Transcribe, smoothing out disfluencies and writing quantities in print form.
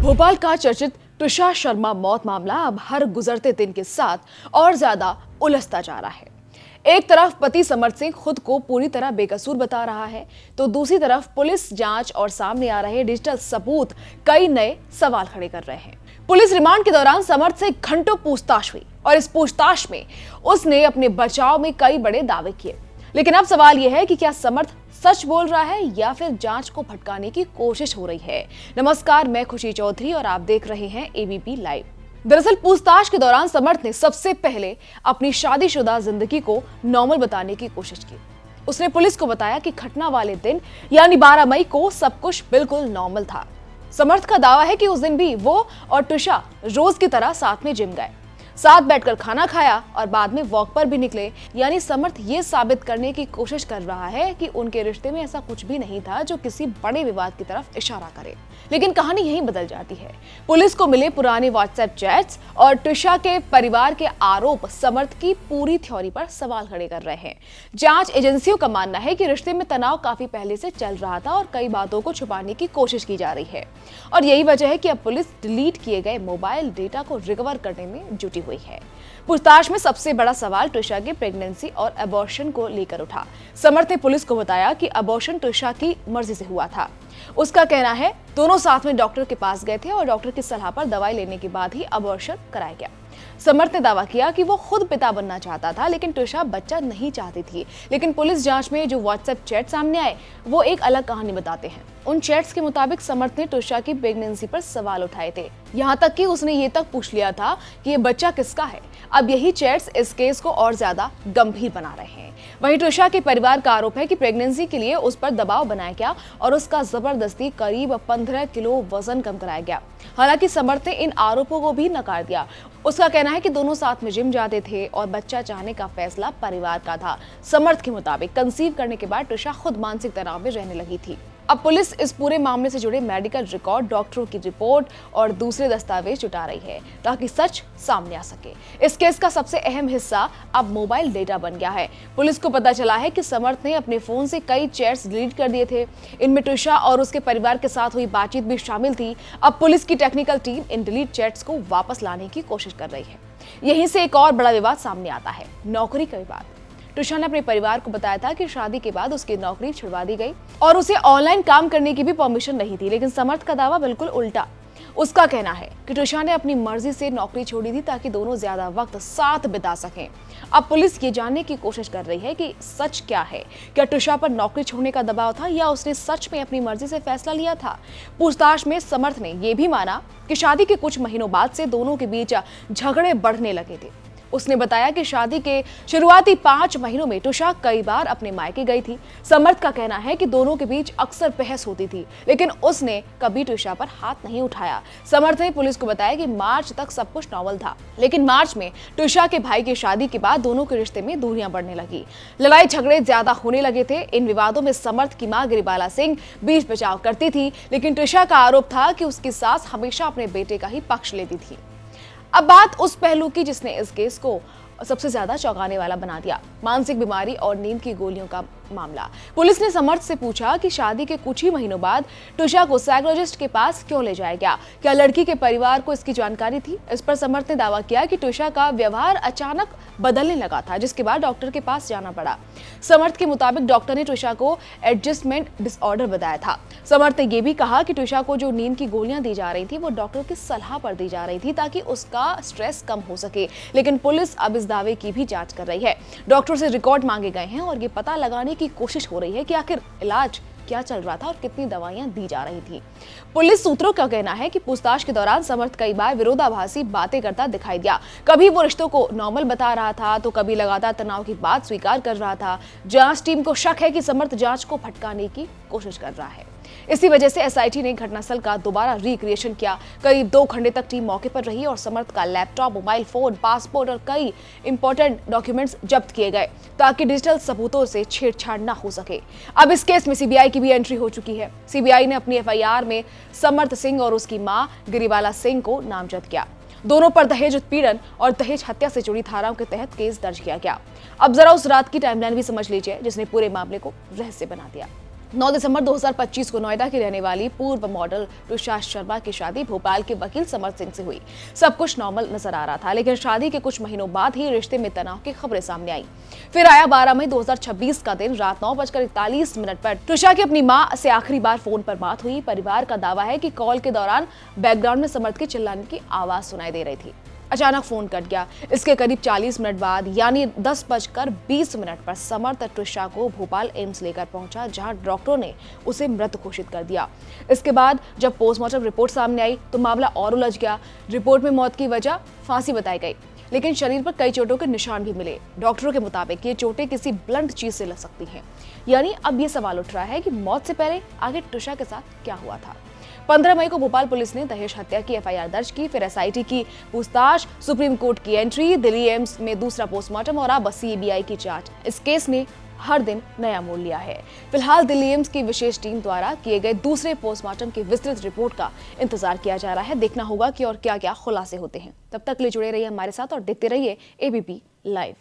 भोपाल का चर्चित तुषार शर्मा मौत मामला अब हर गुजरते दिन के साथ और ज्यादा उलझता जा रहा है। एक तरफ पति समर्थ सिंह खुद को पूरी तरह बेकसूर बता रहा है, तो दूसरी तरफ पुलिस जांच और सामने आ रहे डिजिटल सबूत कई नए सवाल खड़े कर रहे हैं। पुलिस रिमांड के दौरान समर्थ से घंटों पूछताछ हुई और इस पूछताछ में उसने अपने बचाव में कई बड़े दावे किए। लेकिन अब सवाल यह है कि क्या समर्थ सच बोल रहा है या फिर जांच को भटकाने की कोशिश हो रही है। नमस्कार, मैं खुशी चौधरी और आप देख रहे हैं एबीपी लाइव। दरअसल पूछताछ के दौरान समर्थ ने सबसे पहले अपनी शादीशुदा जिंदगी को नॉर्मल बताने की कोशिश की। उसने पुलिस को बताया कि घटना वाले दिन यानी 12 मई को सब कुछ बिल्कुल नॉर्मल था। समर्थ का दावा है कि उस दिन भी वो और तुषा रोज की तरह साथ में जिम गए, साथ बैठकर खाना खाया और बाद में वॉक पर भी निकले। यानी समर्थ ये साबित करने की कोशिश कर रहा है कि उनके रिश्ते में ऐसा कुछ भी नहीं था जो किसी बड़े विवाद की तरफ इशारा करे। लेकिन कहानी यहीं बदल जाती है। पुलिस को मिले पुराने व्हाट्सएप चैट्स और तुषा के परिवार के आरोप समर्थ की पूरी थ्योरी पर सवाल खड़े कर रहे हैं। जांच एजेंसियों का मानना है कि रिश्ते में तनाव काफी पहले से चल रहा था और कई बातों को छुपाने की कोशिश की जा रही है और यही वजह है कि अब पुलिस डिलीट किए गए मोबाइल डेटा को रिकवर करने में जुटी हुई है। पूछताछ में सबसे बड़ा सवाल तुषा की प्रेगनेंसी और अबॉर्शन को लेकर उठा। समर्थ ने पुलिस को बताया कि अबॉर्शन तुषा की मर्जी से हुआ था। उसका कहना है दोनों साथ में डॉक्टर के पास गए थे और डॉक्टर की सलाह पर दवाई लेने के बाद ही अबॉर्शन कराया गया। समर्थ ने दावा किया कि वो खुद पिता बनना चाहता था, लेकिन तुषा बच्चा नहीं चाहती थी। लेकिन पुलिस जांच में जो व्हाट्सएप चैट सामने आए वो एक अलग कहानी बताते हैं। उन चैट्स के मुताबिक समर्थ ने तुषा की प्रेगनेंसी पर सवाल उठाए थे, यहाँ तक कि उसने ये तक पूछ लिया था कि ये बच्चा किसका है। अब यही चैट्स इस केस को और ज्यादा गंभीर बना रहे हैं। वहीं तुषा के परिवार का आरोप है कि प्रेगनेंसी के लिए उस पर दबाव बनाया गया और उसका जबरदस्ती करीब 15 किलो वजन कम कराया गया। हालांकि समर्थ ने इन आरोपों को भी नकार दिया। उसका कहना है कि दोनों साथ में जिम जाते थे और बच्चा चाहने का फैसला परिवार का था। समर्थ के मुताबिक कंसीव करने के बाद तुषा खुद मानसिक तनाव में रहने लगी थी। अब पुलिस इस पूरे मामले से जुड़े मेडिकल रिकॉर्ड, डॉक्टरों की रिपोर्ट और दूसरे दस्तावेज जुटा रही है ताकि सच सामने आ सके। इस केस का सबसे अहम हिस्सा अब मोबाइल डेटा बन गया है। पुलिस को पता चला है कि समर्थ ने अपने फोन से कई चैट्स डिलीट कर दिए थे। इनमें तुषा और उसके परिवार के साथ हुई बातचीत भी शामिल थी। अब पुलिस की टेक्निकल टीम इन डिलीट चैट्स को वापस लाने की कोशिश कर रही है। यहीं से एक और बड़ा विवाद सामने आता है, नौकरी का विवाद। तुषा ने अपने परिवार को बताया था कि शादी के बाद उसकी नौकरी छुड़वा दी गई और उसे ऑनलाइन काम करने की भी परमिशन नहीं थी। लेकिन समर्थ का दावा बिल्कुल उल्टा। उसका कहना है कि तुषा ने अपनी मर्जी से नौकरी छोड़ी थी ताकि दोनों ज्यादा वक्त साथ बिता सकें। अब पुलिस ये जानने की कोशिश कर रही है कि सच क्या है। क्या तुषा पर नौकरी छोड़ने का दबाव था या उसने सच में अपनी मर्जी से फैसला लिया था। पूछताछ में समर्थ ने यह भी माना कि शादी के कुछ महीनों बाद से दोनों के बीच झगड़े बढ़ने लगे थे। उसने बताया कि शादी के शुरुआती 5 महीनों में तुषा कई बार अपने मायके गई थी। समर्थ का कहना है कि दोनों के बीच अक्सर बहस होती थी, लेकिन उसने कभी तुषा पर हाथ नहीं उठाया। समर्थ ने पुलिस को बताया कि मार्च तक सब कुछ नॉर्मल था, लेकिन मार्च में तुषा के भाई की शादी के बाद दोनों के रिश्ते में दूरियां बढ़ने लगी। लड़ाई झगड़े ज्यादा होने लगे थे। इन विवादों में समर्थ की मां गिरिबाला सिंह बीच बचाव करती थी, लेकिन तुषा का आरोप था कि उसकी सास हमेशा अपने बेटे का ही पक्ष लेती थी। अब बात उस पहलू की जिसने इस केस को सबसे ज्यादा चौंकाने वाला बना दिया, मानसिक बीमारी और नींद की गोलियों का मामला। पुलिस ने समर्थ से पूछा कि शादी के कुछ ही महीनों बाद तुषा को साइकोलॉजिस्ट के पास क्यों ले जाया गया, क्या लड़की के परिवार को इसकी जानकारी थी। इस पर समर्थ ने दावा किया कि तुषा का व्यवहार अचानक बदलने लगा था, जिसके बाद डॉक्टर के पास जाना पड़ा। समर्थ के मुताबिक डॉक्टर ने तुषा को एडजस्टमेंट डिसऑर्डर बताया था। समर्थ ने यह भी कहा कि तुषा को जो नींद की गोलियां दी जा रही थी वो डॉक्टर की सलाह पर दी जा रही थी ताकि उसका स्ट्रेस कम हो सके। लेकिन पुलिस अब इस दावे की भी जांच कर रही है। डॉक्टर से रिकॉर्ड मांगे गए हैं और ये पता लगाने की कोशिश हो रही है कि आखिर इलाज क्या चल रहा था और कितनी दवाइयां दी जा रही थी। पुलिस सूत्रों का कहना है कि पूछताछ के दौरान समर्थ कई बार विरोधाभासी बातें करता दिखाई दिया। कभी वो रिश्तों को नॉर्मल बता रहा था तो कभी लगातार तनाव की बात स्वीकार कर रहा था। जांच टीम को शक है कि समर्थ जांच को भटकाने की कोशिश कर रहा है। इसी वजह से एसआईटी ने घटनास्थल का दोबारा रिक्रिएशन किया। करीब 2 घंटे तक टीम मौके पर रही और समर्थ का लैपटॉप, मोबाइल फोन, पासपोर्ट और कई इंपॉर्टेंट डॉक्यूमेंट्स जब्त किए गए ताकि डिजिटल सबूतों से छेड़छाड़ न हो सके। अब इस केस में सीबीआई की भी एंट्री हो चुकी है। सीबीआई ने अपनी एफआईआर में समर्थ सिंह और उसकी मां गिरिबाला सिंह को नामजद किया। दोनों पर दहेज उत्पीड़न और दहेज हत्या से जुड़ी धाराओं के तहत केस दर्ज किया गया। अब जरा उस रात की टाइमलाइन भी समझ लीजिए जिसने पूरे मामले को रहस्य बना दिया। 9 दिसंबर 2025 को नोएडा की रहने वाली पूर्व मॉडल तुषार शर्मा की शादी भोपाल के वकील समर सिंह से हुई। सब कुछ नॉर्मल नजर आ रहा था, लेकिन शादी के कुछ महीनों बाद ही रिश्ते में तनाव की खबरें सामने आई। फिर आया 12 मई 2026 का दिन। रात 9:41 पर तुषार की अपनी मां से आखिरी बार फोन पर बात हुई। परिवार का दावा है कि कॉल के दौरान बैकग्राउंड में समर्थ के चिल्लाने की आवाज सुनाई दे रही थी। अचानक फोन कट गया। इसके करीब 40 मिनट बाद यानी 10:20 पर समर्थ त्रिशा को भोपाल एम्स लेकर पहुंचा, जहां डॉक्टरों ने उसे मृत घोषित कर दिया। इसके बाद जब पोस्टमार्टम रिपोर्ट सामने आई तो मामला और उलझ गया। रिपोर्ट में मौत की वजह फांसी बताई गई, लेकिन शरीर पर कई चोटों के निशान भी मिले। डॉक्टरों के मुताबिक ये चोटें किसी ब्लंट चीज से लग सकती हैं। यानी अब ये सवाल उठ रहा है कि मौत से पहले आगे त्रिशा के साथ क्या हुआ था। 15 मई को भोपाल पुलिस ने दहेज हत्या की एफआईआर दर्ज की। फिर एसआईटी की पूछताछ, सुप्रीम कोर्ट की एंट्री, दिल्ली एम्स में दूसरा पोस्टमार्टम और अब सीबीआई की जांच। इस केस ने हर दिन नया मोड़ लिया है। फिलहाल दिल्ली एम्स की विशेष टीम द्वारा किए गए दूसरे पोस्टमार्टम की विस्तृत रिपोर्ट का इंतजार किया जा रहा है। देखना होगा कि और क्या क्या खुलासे होते हैं। तब तक के लिए जुड़े रहिए हमारे साथ और देखते रहिए एबीपी लाइव।